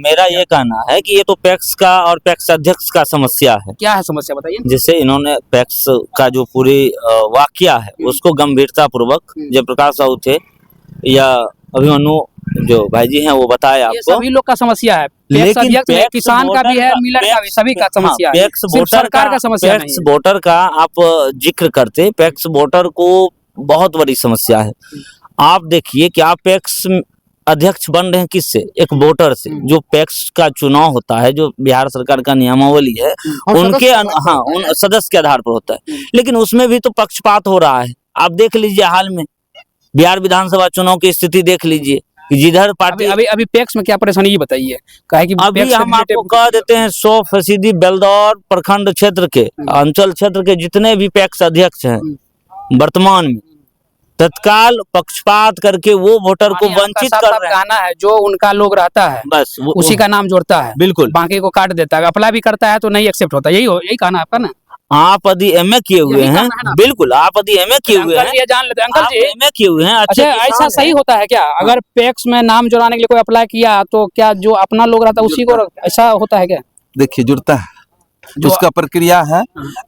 मेरा ये कहना है कि ये तो पैक्स का और पैक्स अध्यक्ष का समस्या है। क्या है समस्या बताइए। जैसे इन्होंने पैक्स का जो पूरी वाकया है उसको गंभीरता पूर्वक जयप्रकाश साहू थे या अभिमन्यु जो भाई जी हैं वो बताए ये आपको। सभी लोग का समस्या है, पैक्स अध्यक्ष में, किसान का भी है, मिलर का भी, सभी का समस्या है, सिर्फ सरकार का समस्या नहीं पैक्स है। वोटर का आप जिक्र करते, पैक्स वोटर को बहुत बड़ी समस्या है। आप देखिए कि आप पैक्स अध्यक्ष बन रहे हैं किससे? एक वोटर से। जो पैक्स का चुनाव होता है, जो बिहार सरकार का नियमावली है, उनके उन सदस्य के आधार पर होता है, लेकिन उसमें भी तो पक्षपात हो रहा है। आप देख लीजिए हाल में बिहार विधानसभा चुनाव की स्थिति देख लीजिए, जिधर पार्टी अभी पैक्स में क्या परेशानी ये बताइए। काहे कि अभी हम आपको कह देते हैं 100% बेलदौर प्रखंड क्षेत्र के, अंचल क्षेत्र के जितने भी पैक्स अध्यक्ष हैं वर्तमान में, तत्काल पक्षपात करके वो वोटर को वंचित कर रहे हैं। कहना है जो उनका लोग रहता है बस उसी का नाम जोड़ता है, बिल्कुल, बाकी को काट देता है। अप्लाई भी करता है तो नहीं एक्सेप्ट होता। यही कहना है आपका ना। आप यदि एमए किए हुए हैं, बिल्कुल आप यदि एमए किए हुए हैं, जान लेते हैं अंकल जी, एमए किए हुए हैं, अच्छा ऐसा सही होता है क्या? अगर पैक्स में नाम जोड़ाने के लिए कोई अप्लाई किया तो क्या जो अपना लोग रहता है उसी को ऐसा होता है क्या? देखिए जुड़ता है, उसका प्रक्रिया है।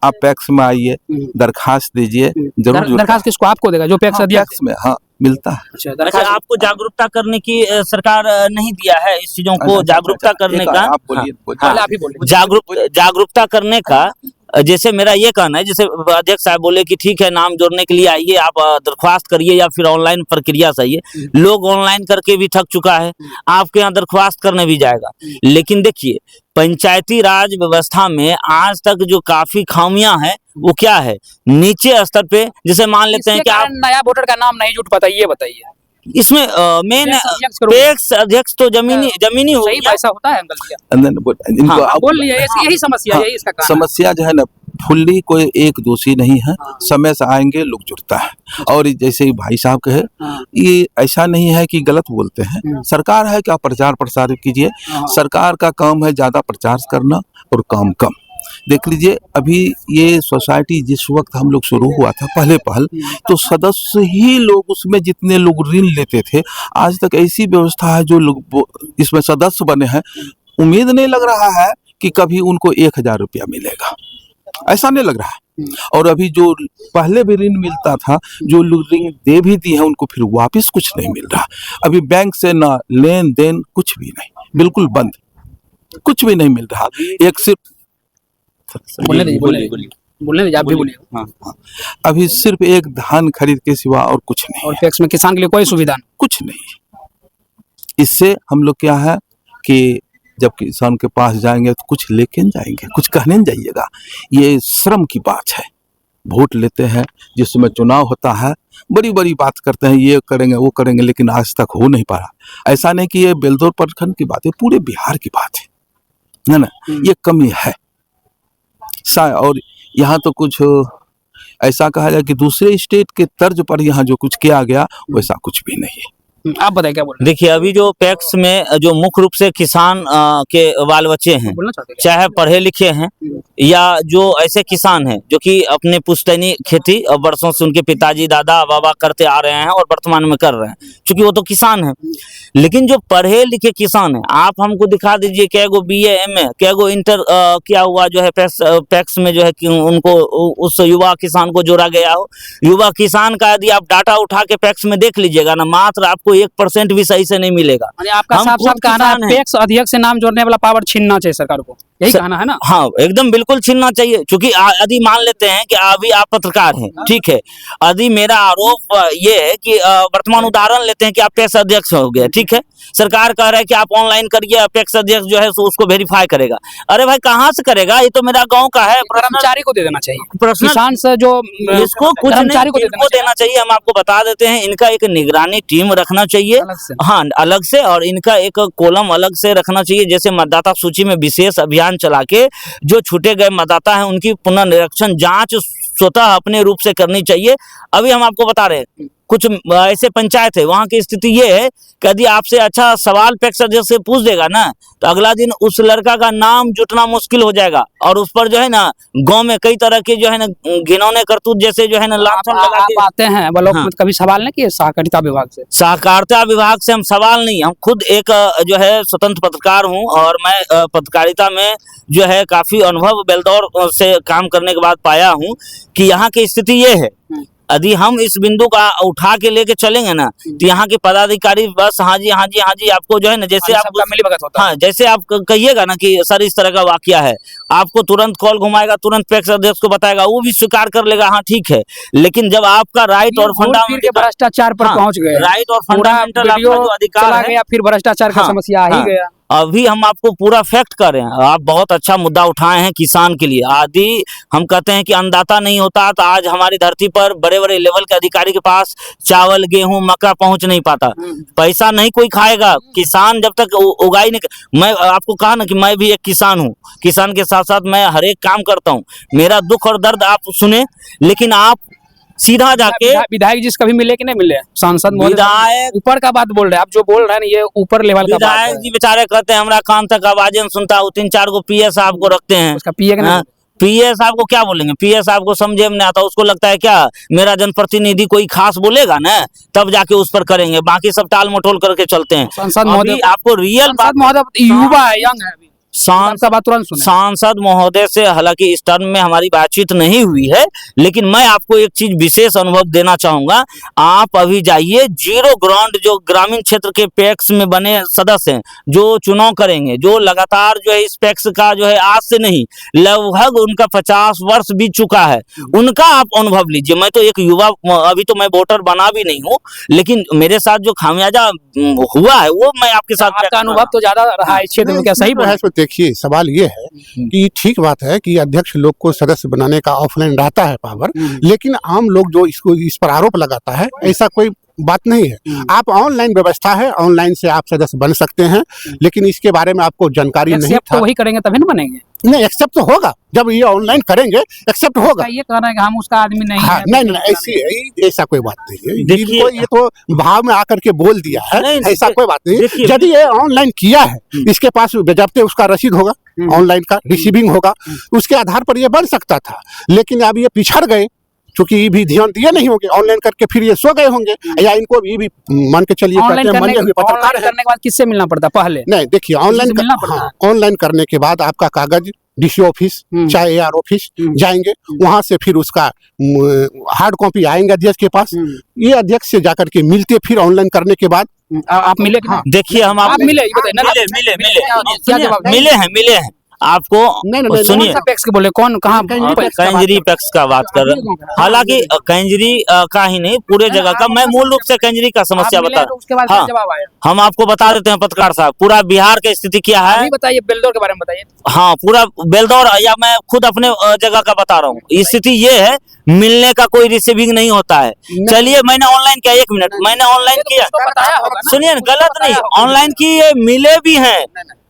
आप पैक्स में आइए, दरखास्त दीजिए, जरूर दरखास्त किसको? आपको देगा जो पैक्स अध्यक्ष में? हाँ मिलता है। अच्छा, आपको जागरूकता करने की सरकार नहीं दिया है इस चीजों को जागरूकता करने का? आप बोलिए। जागरूकता करने का जैसे मेरा ये कहना है, जैसे अध्यक्ष साहब बोले कि ठीक है नाम जोड़ने के लिए आइए, आप दरख्वास्त करिए या फिर ऑनलाइन प्रक्रिया से आइए। लोग ऑनलाइन करके भी थक चुका है, आपके यहाँ दरख्वास्त करने भी जाएगा। लेकिन देखिए पंचायती राज व्यवस्था में आज तक जो काफी खामियां हैं वो क्या है, नीचे स्तर पे जैसे मान लेते हैं कि आप नया वोटर का नाम नहीं जुट पाता, ये बताइए। इसमें मेन पैक्स अध्यक्ष तो जमीनी हो गया। ऐसा होता है बोल लिए, यही समस्या है, इसका कारण समस्या जो है ना, फुल्ली कोई एक दोषी नहीं है, समय से आएंगे लोग जुड़ता है। और जैसे भाई साहब कहे, ये ऐसा नहीं है कि गलत बोलते हैं। सरकार है कि आप प्रचार प्रसार कीजिए, सरकार का काम है ज्यादा प्रचार करना और काम कम। देख लीजिए अभी ये सोसाइटी जिस वक्त हम लोग शुरू हुआ था पहले तो सदस्य ही लोग उसमें जितने लोग ऋण लेते थे, आज तक ऐसी व्यवस्था है जो लोग इसमें सदस्य बने हैं, उम्मीद नहीं लग रहा है कि कभी उनको 1000 रुपया मिलेगा, ऐसा नहीं लग रहा है। और अभी जो पहले भी ऋण मिलता था, जो लोग ऋण दे भी दिए हैं उनको फिर वापस कुछ नहीं मिल रहा। अभी बैंक से ना लेन देन कुछ भी नहीं, बिल्कुल बंद, कुछ भी नहीं मिल रहा। एक सिर्फ बोलने दीजिए, आप भी बोलिए। हाँ। अभी सिर्फ एक धान खरीद के सिवा और कुछ नहीं। और पैक्स में किसान के लिए कोई सुविधा नहीं, कुछ नहीं। इससे हम लोग क्या है कि जब किसान के पास जाएंगे तो कुछ लेके जाएंगे, कुछ कहने जाइएगा। ये श्रम की बात है। वोट लेते हैं, जिस समय चुनाव होता है बड़ी बड़ी बात करते हैं, ये करेंगे वो करेंगे, लेकिन आज तक हो नहीं पा रहा। ऐसा नहीं कि ये बेलदौर प्रखंड की बात है, पूरे बिहार की बात है ना। ये कमी है। और यहाँ तो कुछ ऐसा कहा जाए कि दूसरे स्टेट के तर्ज पर यहाँ जो कुछ किया गया वैसा कुछ भी नहीं है। आप बताइए क्या बोल रहे हैं? देखिए अभी जो पैक्स में जो मुख्य रूप से किसान के बाल बच्चे हैं, चाहे पढ़े लिखे हैं या जो ऐसे किसान हैं जो कि अपने पुश्तैनी खेती वर्षों से उनके पिताजी दादा बाबा करते आ रहे हैं और वर्तमान में कर रहे हैं, क्योंकि वो तो किसान हैं। लेकिन जो पढ़े लिखे किसान हैं, आप हमको दिखा दीजिए क्या गो BA MA क्या गो इंटर क्या हुआ जो है पैक्स में जो है कि उनको उस युवा किसान को जोड़ा गया हो। युवा किसान का यदि आप डाटा उठा के पैक्स में देख लीजिएगा ना, मात्र आपको 1% भी सही से नहीं मिलेगा। आपका साफ साफ कहना है पैक्स अध्यक्ष से नाम जोड़ने वाला पावर छीनना चाहिए सरकार को, यही कहना है ना? हाँ एकदम बिल्कुल छीनना चाहिए। क्योंकि यदि मान लेते हैं कि अभी आप पत्रकार हैं, ठीक है, यदि मेरा आरोप ये है कि वर्तमान उदाहरण लेते हैं कि आप पैक्स अध्यक्ष हो गए, ठीक है, सरकार कह रहा है कि आप ऑनलाइन करिए, पैक्स अध्यक्ष जो है उसको वेरीफाई करेगा। अरे भाई कहाँ से करेगा, ये तो मेरा गाँव का है। कर्मचारी को दे देना चाहिए, किसान से जो इसको कुछ कर्मचारी को देना चाहिए। हम आपको बता देते हैं, इनका एक निगरानी टीम रखना चाहिए, हाँ अलग से, और इनका एक कॉलम अलग से रखना चाहिए। जैसे मतदाता सूची में विशेष अभियान चला के जो छूटे गए मतदाता हैं उनकी पुनर्निरीक्षण जांच स्वतः अपने रूप से करनी चाहिए। अभी हम आपको बता रहे हैं कुछ ऐसे पंचायत है वहाँ की स्थिति ये है कि यदि आपसे अच्छा सवाल पैक्स अध्यक्ष से पूछ देगा ना तो अगला दिन उस लड़का का नाम जुटना मुश्किल हो जाएगा और उस पर जो है ना गांव में कई तरह के जो है ना घिनौने करतूत जैसे जो है ना लांछन लगा के आते हैं ब्लॉक हाँ। में कभी सवाल नहीं किए सहकारिता विभाग से? सहकारिता विभाग से हम सवाल नहीं, हम खुद एक जो है स्वतंत्र पत्रकार हूं और मैं पत्रकारिता में जो है काफी अनुभव बेलदौर से काम करने के बाद पाया हूं कि यहाँ की स्थिति ये है, यदि हम इस बिंदु का उठा के लेके चलेंगे ना तो यहाँ के पदाधिकारी बस हाँ जी हाँ जी हाँ जी आपको जो है ना जैसे आप मिलीभगत होता है। हाँ जैसे आप कहिएगा ना कि सर इस तरह का वाकया है, आपको तुरंत कॉल घुमाएगा, तुरंत पैक्स अध्यक्ष को बताएगा, वो भी स्वीकार कर लेगा हाँ ठीक है। लेकिन जब आपका राइट और फंडामेंटल भ्रष्टाचार पर पहुंच गए, राइट और फंडामेंटल आपका जो अधिकार है, फिर भ्रष्टाचार का समस्या आ ही गया। अभी हम आपको पूरा फैक्ट कर रहे हैं। आप बहुत अच्छा मुद्दा उठाए हैं किसान के लिए। आदि हम कहते हैं कि अन्नदाता नहीं होता तो आज हमारी धरती पर बड़े बड़े लेवल के अधिकारी के पास चावल गेहूं मक्का पहुंच नहीं पाता, पैसा नहीं कोई खाएगा। किसान जब तक उगाई नहीं, मैं आपको कहा ना कि मैं भी एक किसान हूं, किसान के साथ साथ मैं हर एक काम करता हूं। मेरा दुख और दर्द आप सुने, लेकिन आप सीधा जाके विधायक जी से कभी मिले कि नहीं मिले? सांसद विधायक ऊपर का बात बोल रहे हैं आप, जो बोल रहे हैं ये ऊपर लेवल का बात है। विधायक जी बेचारे कहते हैं हमारा कान तक आवाजें सुनता हूँ, 3-4 को पीएस साहब को रखते हैं। उसका पीए का नहीं, पीएस साहब को क्या बोलेंगे? पीएस साहब को समझे में नहीं आता, उसको लगता है क्या मेरा जनप्रतिनिधि कोई खास बोलेगा ना तब जाके उस पर करेंगे, बाकी सब टाल मटोल करके चलते हैं। सांसद महोदय आपको रियल बात, महोदय युवा है, यंग है, सांसद महोदय से हालांकि इस टर्म में हमारी बातचीत नहीं हुई है, लेकिन मैं आपको एक चीज विशेष अनुभव देना चाहूंगा। आप अभी जाइए जीरो ग्राउंड जो ग्रामीण क्षेत्र के पैक्स में बने सदस्य हैं, जो चुनाव करेंगे, जो लगातार जो है इस पैक्स का जो है आज से नहीं लगभग उनका 50 वर्ष बीत चुका है, उनका आप अनुभव लीजिए। मैं तो एक युवा, अभी तो मैं वोटर बना भी नहीं हूँ, लेकिन मेरे साथ जो खामियाजा हुआ है वो मैं आपके साथ, आपका अनुभव तो ज्यादा रहा है क्षेत्र में, क्या सही है? देखिए सवाल ये है कि ठीक बात है कि अध्यक्ष लोग को सदस्य बनाने का ऑफलाइन रहता है पावर, लेकिन आम लोग जो इसको इस पर आरोप लगाता है ऐसा कोई बात नहीं है। आप ऑनलाइन व्यवस्था है, ऑनलाइन से आप सदस्य बन सकते हैं, लेकिन इसके बारे में आपको जानकारी नहीं था। तो वही करेंगे तभी ना बनेंगे। नहीं, एक्सेप्ट तो होगा जब ये ऑनलाइन करेंगे, एक्सेप्ट होगा। ये कह रहे हैं कि हम उसका आदमी नहीं हाँ, है, नहीं ऐसी ऐसा कोई बात नहीं है। देखिए, ये तो भाव में आकर के बोल दिया है, ऐसा कोई बात नहीं। यदि ये ऑनलाइन किया है, इसके पास बजाते उसका रसीद होगा, ऑनलाइन का रिसीविंग होगा, उसके आधार पर ये बन सकता था। लेकिन अब ये पिछड़ गए, क्योंकि ये भी ध्यान दिए नहीं होंगे, ऑनलाइन करके फिर ये सो गए होंगे, या इनको भी मान के चलिए पत्रकार करने के बाद किससे मिलना पड़ता पहले? नहीं, देखिए ऑनलाइन करने के बाद आपका कागज डीसी ऑफिस चाहे एआर ऑफिस जाएंगे, वहां से फिर उसका हार्ड कॉपी आएंगे अध्यक्ष के पास। ये अध्यक्ष से जाकर के मिलते, फिर ऑनलाइन करने के बाद आप मिले? देखिए हम आप मिले हैं आपको सुनिए, पैक्स के बोले कौन कहाँ कंजरी पैक्स का बात कर रहे हैं। हालांकि कंजरी का ही नहीं पूरे जगह का, मैं मूल रूप से कंजरी का समस्या बता रहा हूँ। हाँ, हम आपको बता देते हैं पत्रकार साहब, पूरा बिहार की स्थिति क्या है बताइए, बेलदौर के बारे में बताइए। हाँ, पूरा बेलदौर, या मैं खुद अपने जगह का बता रहा हूँ। स्थिति ये है, मिलने का कोई रिसीविंग नहीं होता है। चलिए मैंने ऑनलाइन किया, 1 मिनट, मैंने ऑनलाइन किया, सुनिए गलत नहीं, ऑनलाइन किए, मिले भी हैं।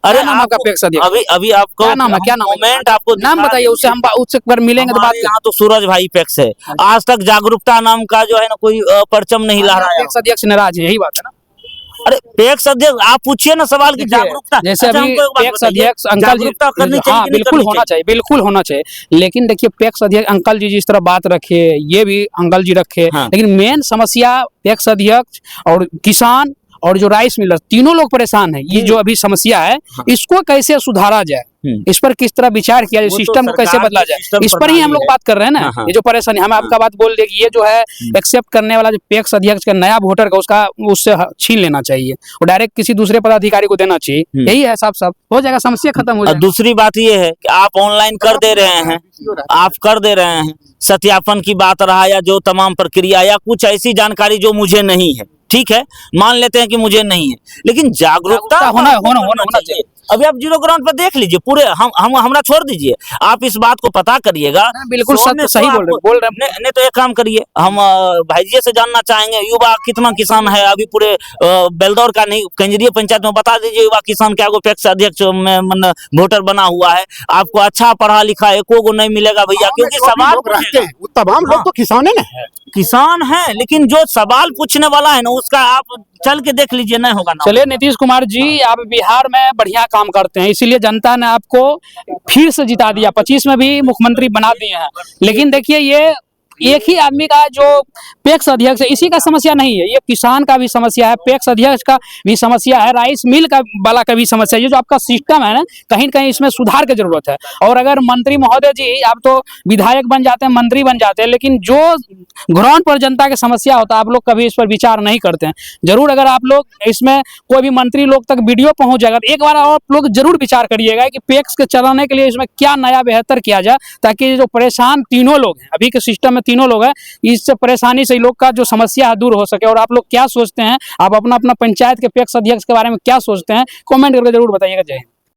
अरे नाम आपका पैक्स अध्यक्ष? अभी आपको क्या नाम है? क्या मोमेंट आपको नाम बताइए, उससे हम उससे पर मिलेंगे तो बात। यहाँ तो सूरज भाई पैक्स है, आज तक जागरूकता नाम का जो है ना कोई परचम नहीं ला रहा है। पैक्स अध्यक्ष नाराज है, यही बात है ना? अरे पैक्स अध्यक्ष आप पूछिए ना सवाल की जागरूकता, जैसे अभी पैक्स अध्यक्ष अंकल जी करनी चाहिए, बिल्कुल होना चाहिए, बिल्कुल होना चाहिए। लेकिन देखिए पैक्स अध्यक्ष अंकल जी जिस तरह बात रखे, ये भी अंकल जी रखे, लेकिन मेन समस्या पैक्स अध्यक्ष और किसान और जो राइस मिलर, तीनों लोग परेशान है। ये जो अभी समस्या है, इसको कैसे सुधारा जाए, इस पर किस तरह विचार किया जाए, सिस्टम को कैसे बदला जाए, इस पर ही हम लोग बात कर रहे हैं ना। ये जो परेशानी, हम आपका बात बोल दे कि ये जो है एक्सेप्ट करने वाला जो पैक्स अध्यक्ष का नया वोटर का, उसका उससे छीन लेना चाहिए और डायरेक्ट किसी दूसरे पदाधिकारी को देना चाहिए। यही है, साफ साफ हो जाएगा, समस्या खत्म हो जाएगी। दूसरी बात ये है कि आप ऑनलाइन कर दे रहे हैं, आप कर दे रहे हैं, सत्यापन की बात रहा या जो तमाम प्रक्रिया या कुछ ऐसी जानकारी जो मुझे नहीं है, ठीक है, मान लेते हैं कि मुझे नहीं है, लेकिन जागरूकता होना चाहिए। अभी आप जीरो ग्राउंड पर देख लीजिए, पूरे हमरा छोड़ दीजिए, आप इस बात को पता करिएगा। बिल्कुल सही बोल रहे हैं। नहीं तो एक काम करिए, हम भाई जी से जानना चाहेंगे युवा कितना किसान है अभी पूरे बेलदौर का नहीं, कंजरिया पंचायत में बता दीजिए युवा किसान क्या को पैक्स अध्यक्ष में वोटर बना हुआ है। आपको अच्छा पढ़ा लिखा एको को नहीं मिलेगा भैया, क्योंकि सवाल तमाम लोग तो किसान है ना, किसान है, लेकिन जो सवाल पूछने वाला है ना, उसका आप चल के देख लीजिए, नहीं होगा ना। चलिए नीतीश कुमार जी, आप बिहार में बढ़िया काम करते हैं, इसीलिए जनता ने आपको फिर से जिता दिया, 25 में भी मुख्यमंत्री बना दिए हैं। लेकिन देखिए, ये एक ही आदमी का जो पैक्स अध्यक्ष है, इसी का समस्या नहीं है, ये किसान का भी समस्या है, पैक्स अध्यक्ष का भी समस्या है, राइस मिल का वाला का भी समस्या है। ये जो आपका सिस्टम है ना, कहीं न कहीं इसमें सुधार की जरूरत है। और अगर मंत्री महोदय जी, आप तो विधायक बन जाते हैं, मंत्री बन जाते हैं, लेकिन जो ग्राउंड पर जनता की समस्या होता है, आप लोग कभी इस पर विचार नहीं करते हैं। जरूर अगर आप लोग इसमें कोई भी मंत्री लोग तक वीडियो पहुंच जाएगा, तो एक बार आप लोग जरूर विचार करिएगा कि पैक्स के चलाने के लिए इसमें क्या नया बेहतर किया जाए, ताकि जो परेशान तीनों लोग हैं, अभी के सिस्टम में तीनों लोग हैं, इस परेशानी से लोग का जो समस्या है दूर हो सके। और आप लोग क्या सोचते हैं, आप अपना अपना पंचायत के पैक्स अध्यक्ष के बारे में क्या सोचते हैं, कमेंट करके जरूर बताइएगा। जय हिंद।